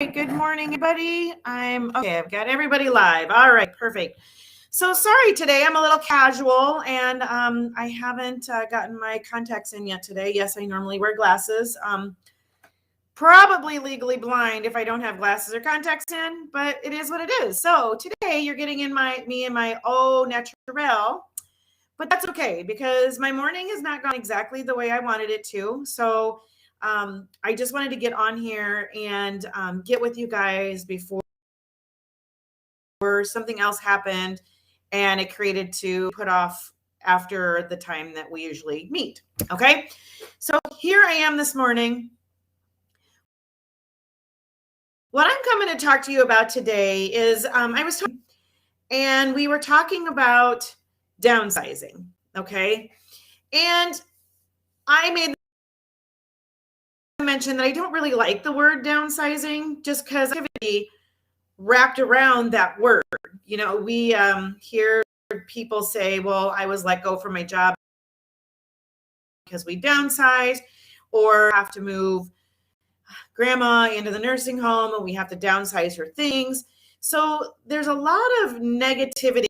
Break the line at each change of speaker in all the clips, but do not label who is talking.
Good morning, everybody. I've got everybody live. All right, perfect. So sorry today, I'm a little casual and I haven't gotten my contacts in yet today. Yes, I normally wear glasses. Probably legally blind if I don't have glasses or contacts in, but it is what it is. So today you're getting in me in my au naturel, but that's okay because my morning has not gone exactly the way I wanted it to. So I just wanted to get on here and get with you guys before something else happened and it created to put off after the time that we usually meet. Okay. So here I am this morning. What I'm coming to talk to you about today is I was talking and we were talking about downsizing. Okay. And I made mention that I don't really like the word downsizing just because activity wrapped around that word. You know, we hear people say, well, I was let go from my job because we downsized, or have to move grandma into the nursing home and we have to downsize her things. So there's a lot of negativity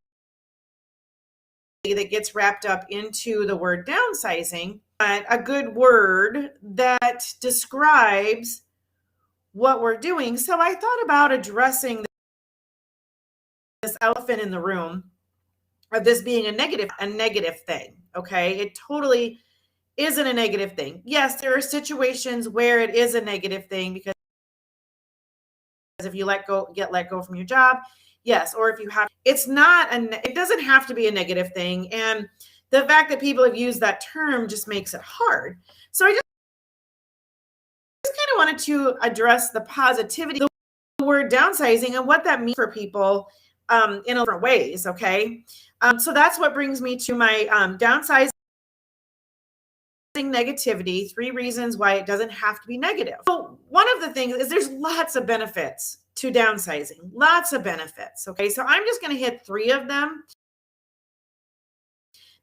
that gets wrapped up into the word downsizing, but a good word that describes what we're doing. So I thought about addressing this elephant in the room of this being a negative thing. Okay. It totally isn't a negative thing. Yes, there are situations where it is a negative thing because if you get let go from your job, yes, or if you have, it doesn't have to be a negative thing. And the fact that people have used that term just makes it hard. So I just kind of wanted to address the positivity, the word downsizing and what that means for people in different ways. Okay. So that's what brings me to my downsizing negativity, 3 reasons why it doesn't have to be negative. So one of the things is there's lots of benefits to downsizing, lots of benefits. Okay. So I'm just going to hit 3 of them.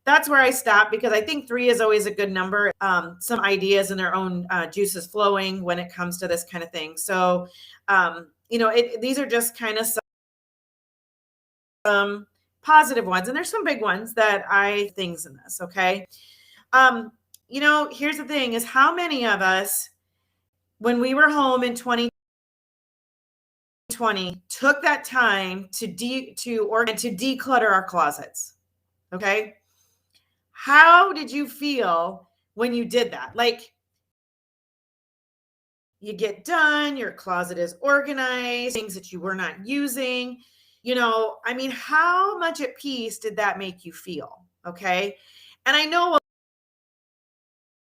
That's where I stop because I think 3 is always a good number. Some ideas and their own juices flowing when it comes to this kind of thing. So, these are just kind of some positive ones, and there's some big ones that things in this. Okay. Here's the thing is how many of us, when we were home in 2020, took that time to declutter our closets. Okay. How did you feel when you did that? Like, you get done, your closet is organized, things that you were not using. How much at peace did that make you feel? Okay. And I know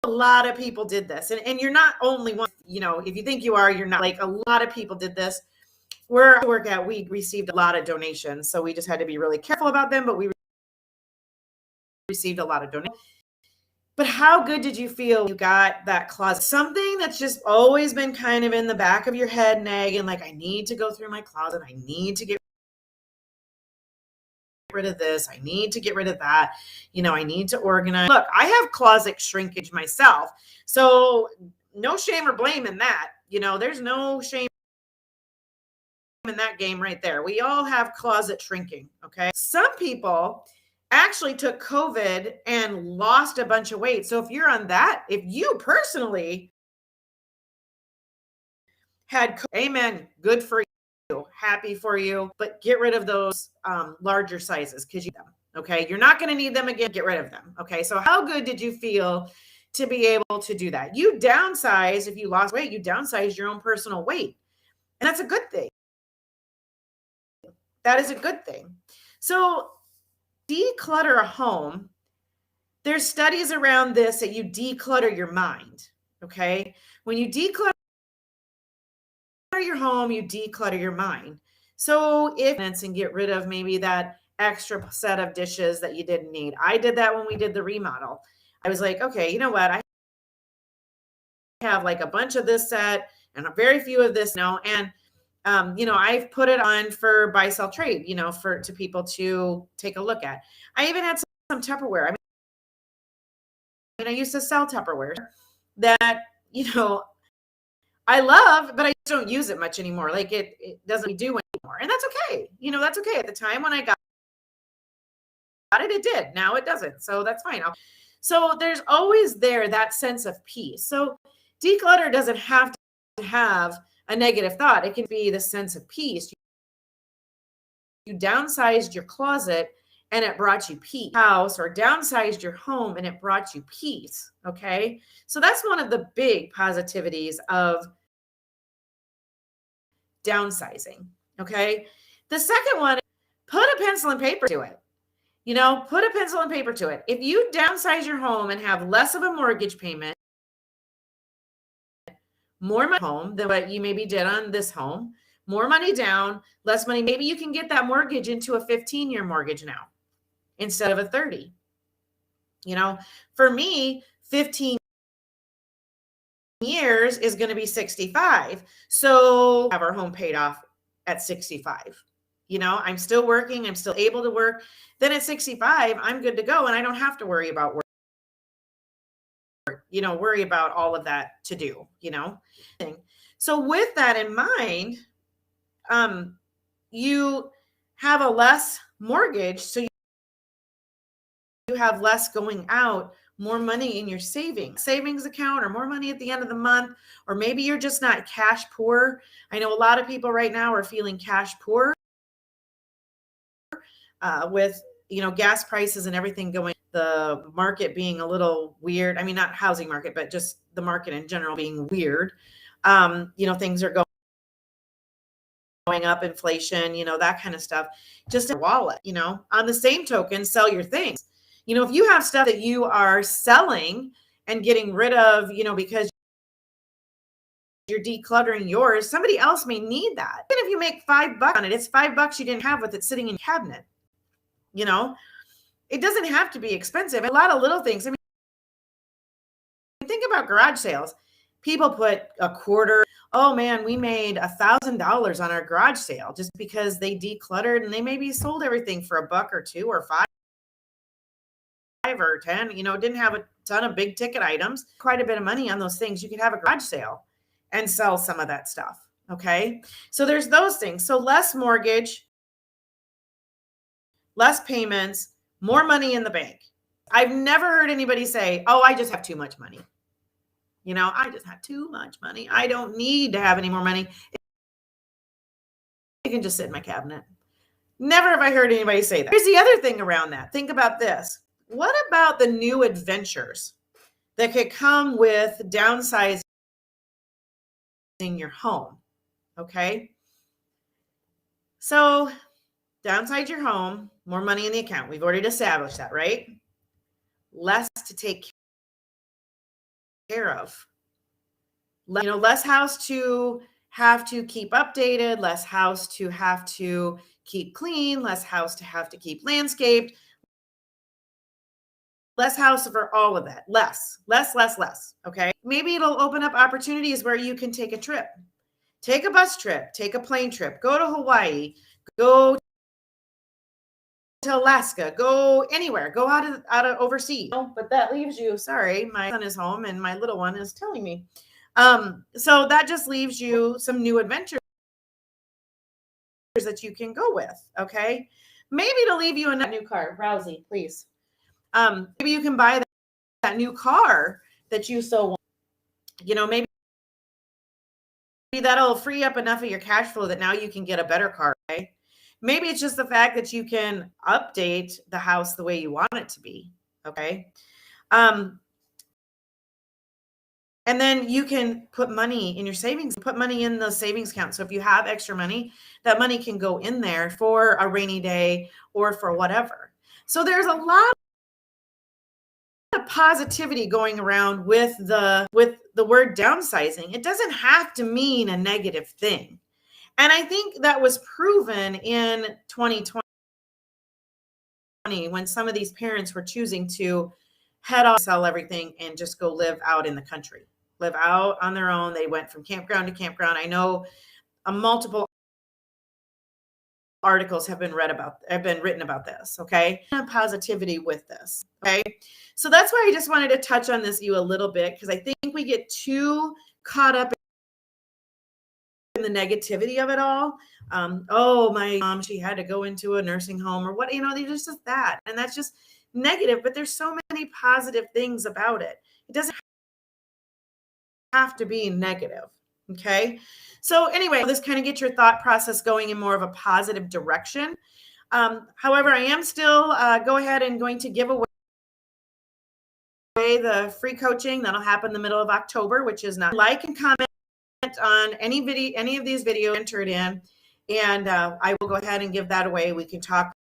a lot of people did this, and you're not only one, if you think you are, you're not. Like, a lot of people did this. Where I work at, we received a lot of donations, so we just had to be really careful about them, but we received a lot of donations. But how good did you feel you got that closet? Something that's just always been kind of in the back of your head nagging, like, I need to go through my closet, I need to get rid of this, I need to get rid of that, I need to organize. Look, I have closet shrinkage myself, so no shame or blame in that. There's no shame in that game right there. We all have closet shrinking. Okay. Some people actually took COVID and lost a bunch of weight. So if you're on that, if you personally had, amen, good for you, happy for you, but get rid of those larger sizes because okay, you're not going to need them again. Get rid of them. Okay. So how good did you feel to be able to do that? You downsize. If you lost weight, you downsize your own personal weight. And that's a good thing. That is a good thing. So declutter a home. There's studies around this that you declutter your mind. Okay. When you declutter your home, you declutter your mind. So and get rid of maybe that extra set of dishes that you didn't need. I did that when we did the remodel. I was like, okay, you know what? I have like a bunch of this set and a very few of this now. And I've put it on for buy, sell, trade, to people to take a look at. I even had some Tupperware. I used to sell Tupperware that, I love, but I don't use it much anymore. Like it doesn't do anymore. And that's okay. That's okay. At the time when I got it did. Now it doesn't. So that's fine. So there's always that sense of peace. So declutter doesn't have to have a negative thought. It can be the sense of peace. You downsized your closet and it brought you peace. House, or downsized your home and it brought you peace. Okay. So that's one of the big positivities of downsizing. Okay. The second one, put a pencil and paper to it. Put a pencil and paper to it. If you downsize your home and have less of a mortgage payment, more money home than what you maybe did on this home, more money down, less money. Maybe you can get that mortgage into a 15-year mortgage now instead of a 30. For me, 15 years is going to be 65. So have our home paid off at 65. I'm still working. I'm still able to work. Then at 65, I'm good to go. And I don't have to worry about work, worry about all of that to do, So with that in mind, you have a less mortgage. So you have less going out, more money in your savings account, or more money at the end of the month, or maybe you're just not cash poor. I know a lot of people right now are feeling cash poor with, gas prices and everything going, the market being a little weird. I mean, not housing market, but just the market in general being weird. Things are going up, inflation, that kind of stuff, just a wallet, on the same token, sell your things. If you have stuff that you are selling and getting rid of, because you're decluttering yours, somebody else may need that. Even if you make $5 on it, it's $5 you didn't have with it sitting in your cabinet. It doesn't have to be expensive. A lot of little things. I mean, think about garage sales. People put a quarter. Oh man, we made $1,000 on our garage sale just because they decluttered and they maybe sold everything for $1 or $2 or $5 or 10, didn't have a ton of big ticket items, quite a bit of money on those things. You could have a garage sale and sell some of that stuff. Okay. So there's those things. So less mortgage, less payments, more money in the bank. I've never heard anybody say, oh, I just have too much money. I just have too much money. I don't need to have any more money. It can just sit in my cabinet. Never have I heard anybody say that. Here's the other thing around that. Think about this. What about the new adventures that could come with downsizing your home? Okay. So downsize your home, more money in the account. We've already established that, right? Less to take care of. Less house to have to keep updated, less house to have to keep clean, less house to have to keep landscaped, less house for all of that. Less. Okay. Maybe it'll open up opportunities where you can take a trip, take a bus trip, take a plane trip, go to Hawaii, go to Alaska, go anywhere, go out of overseas. But that leaves you, sorry, my son is home and my little one is telling me. So that just leaves you some new adventures that you can go with. Okay. Maybe to leave you a new car. Rousey, please. Maybe you can buy that new car that you so want. Maybe that'll free up enough of your cash flow that now you can get a better car. Okay? Maybe it's just the fact that you can update the house the way you want it to be. Okay. And then you can put money in your savings, put money in the savings account. So if you have extra money, that money can go in there for a rainy day or for whatever. So there's a lot of positivity going around with the word downsizing. It doesn't have to mean a negative thing. And I think that was proven in 2020 when some of these parents were choosing to head off, sell everything, and just go live out in the country, live out on their own. They went from campground to campground. I know multiple articles have been written about this. Okay. Positivity with this. Okay. So that's why I just wanted to touch on this a little bit, because I think we get too caught up in the negativity of it all. Oh, my mom, she had to go into a nursing home or what, there's just that. And that's just negative, but there's so many positive things about it. It doesn't have to be negative. Okay. So anyway, this kind of gets your thought process going in more of a positive direction. However, I am still go ahead and going to give away the free coaching that'll happen in the middle of October, which is not like and comment on any of these videos, enter it in, and I will go ahead and give that away. We can talk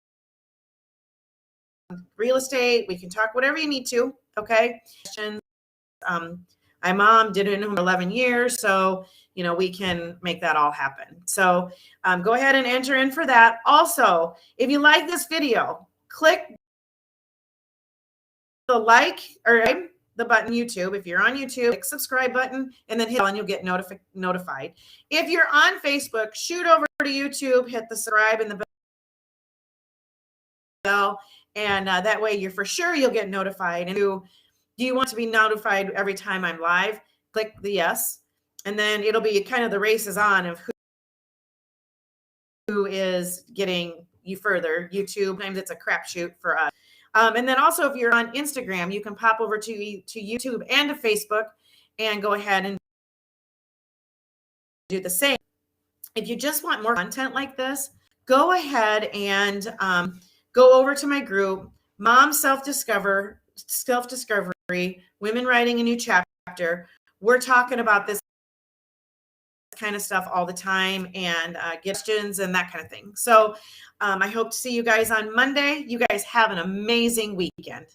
real estate, we can talk whatever you need to. Okay. My mom did it in 11 years, so we can make that all happen. So go ahead and enter in for that. Also, if you like this video, click the like or the button YouTube. If you're on YouTube, click subscribe button and then hit on, you'll get notified. If you're on Facebook, shoot over to YouTube, hit the subscribe and the bell, and that way you'll get notified. And do you want to be notified every time I'm live? Click the yes, and then it'll be kind of the race is on of who is getting you further. YouTube, sometimes it's a crapshoot for us. And then also, if you're on Instagram, you can pop over to YouTube and to Facebook and go ahead and do the same. If you just want more content like this, go ahead and go over to my group, Mom Self-Discovery, Women Writing a New Chapter. We're talking about this kind of stuff all the time and questions and that kind of thing. So I hope to see you guys on Monday. You guys have an amazing weekend.